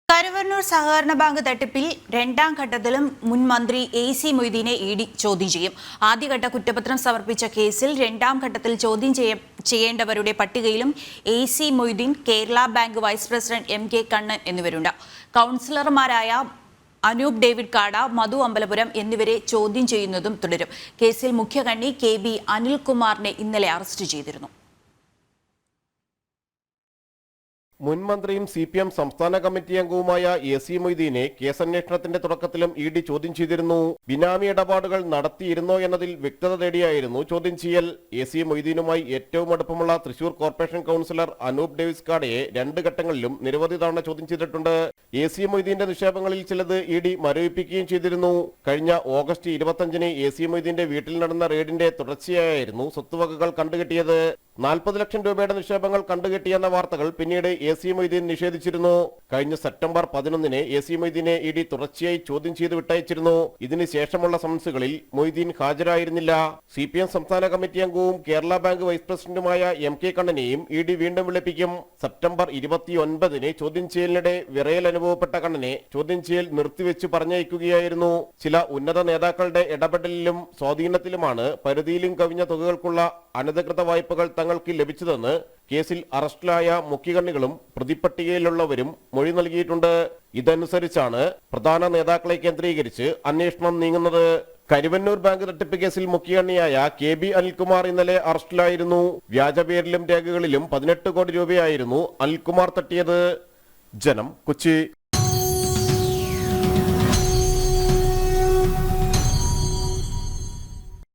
കരുവന്നൂർ സഹകരണ ബാങ്ക് തട്ടിപ്പിൽ രണ്ടാം ഘട്ടത്തിലും മുൻ മന്ത്രി എ.സി. മൊയ്തീനെ ഇഡി ചോദ്യം ചെയ്യും. ആദ്യഘട്ട കുറ്റപത്രം സമർപ്പിച്ച കേസിൽ രണ്ടാം ഘട്ടത്തിൽ ചോദ്യം ചെയ്യേണ്ടവരുടെ പട്ടികയിലും A C. Moideen, Kerala bank vice president M K. Kannan എന്നിവരുണ്ട്. കൗൺസിലർമാരായ അനൂപ് ഡേവിഡ് കാട, മധു അമ്പലപുരം എന്നിവരെ ചോദ്യം ചെയ്യുന്നതും തുടരും. കേസിൽ മുഖ്യകണ്ണി കെ.ബി. അനിൽകുമാറിനെ ഇന്നലെ അറസ്റ്റ് ചെയ്തിരുന്നു. മുൻ മന്ത്രിയും CPM സംസ്ഥാന കമ്മിറ്റി അംഗവുമായ എ.സി. മൊയ്തീനെ കേസന്വേഷണത്തിന്റെ തുടക്കത്തിലും ഇഡി ചോദ്യം ചെയ്തിരുന്നു. ബിനാമി ഇടപാടുകൾ നടത്തിയിരുന്നോ എന്നതിൽ വ്യക്തത തേടിയായിരുന്നു ചോദ്യം ചെയ്യൽ. എ.സി. മൊയ്തീനുമായി ഏറ്റവും അടുപ്പമുള്ള Thrissur corporation councillor Anoop David കാടയെ 2 ഘട്ടങ്ങളിലും നിരവധി തവണ ചോദ്യം ചെയ്തിട്ടുണ്ട്. എ.സി. മൊയ്തീന്റെ നിക്ഷേപങ്ങളിൽ ചിലത് ഇഡി മരവിപ്പിക്കുകയും ചെയ്തിരുന്നു. കഴിഞ്ഞ ഓഗസ്റ്റ് 25-ന് എ.സി. മൊയ്തീന്റെ വീട്ടിൽ നടന്ന റെയ്ഡിന്റെ തുടർച്ചയായിരുന്നു സ്വത്തുവകകൾ കണ്ടുകെട്ടിയത്. 40 ലക്ഷം രൂപയുടെ നിക്ഷേപങ്ങൾ കണ്ടുകെട്ടിയെന്ന വാർത്തകൾ പിന്നീട് എ.സി. മൊയ്തീൻ നിഷേധിച്ചിരുന്നു. കഴിഞ്ഞ സെപ്റ്റംബർ 11-ന് എ.സി. മൊയ്തീനെ ഇഡി തുടർച്ചയായി ചോദ്യം ചെയ്ത് വിട്ടയച്ചിരുന്നു. ഇതിന് ശേഷമുള്ള സമൻസുകളിൽ മൊയ്തീൻ ഹാജരായിരുന്നില്ല. CPM സംസ്ഥാന കമ്മിറ്റി അംഗവും കേരള ബാങ്ക് വൈസ് പ്രസിഡന്റുമായ എം.കെ. കണ്ണനെയും ഇഡി വീണ്ടും വിളിപ്പിക്കും. സെപ്റ്റംബർ 29-ന് ചോദ്യം ചെയ്യലിനിടെ വിറയൽ അനുഭവപ്പെട്ട കണ്ണനെ ചോദ്യം ചെയ്യൽ നിർത്തിവെച്ച് പറഞ്ഞയക്കുകയായിരുന്നു. ചില ഉന്നത നേതാക്കളുടെ ഇടപെടലിലും സ്വാധീനത്തിലുമാണ് പരിധിയിലും കവിഞ്ഞ തുകകൾക്കുള്ള അനധികൃത വായ്പകൾ തങ്ങൾക്ക് ലഭിച്ചതെന്ന് കേസിൽ അറസ്റ്റിലായ മുഖ്യകണ്ണികളും പ്രതിപട്ടികയിലുള്ളവരും മൊഴി നൽകിയിട്ടുണ്ട്. ഇതനുസരിച്ചാണ് പ്രധാന നേതാക്കളെ കേന്ദ്രീകരിച്ച് അന്വേഷണം നീങ്ങുന്നത്. കരുവന്നൂർ ബാങ്ക് തട്ടിപ്പ് കേസിൽ മുഖ്യകണ്ണിയായ കെ.ബി. അനിൽകുമാർ ഇന്നലെ അറസ്റ്റിലായിരുന്നു. വ്യാജ പേരിലും രേഖകളിലും 18 കോടി രൂപയായിരുന്നു അനിൽകുമാർ തട്ടിയത്. ജനം, കൊച്ചി.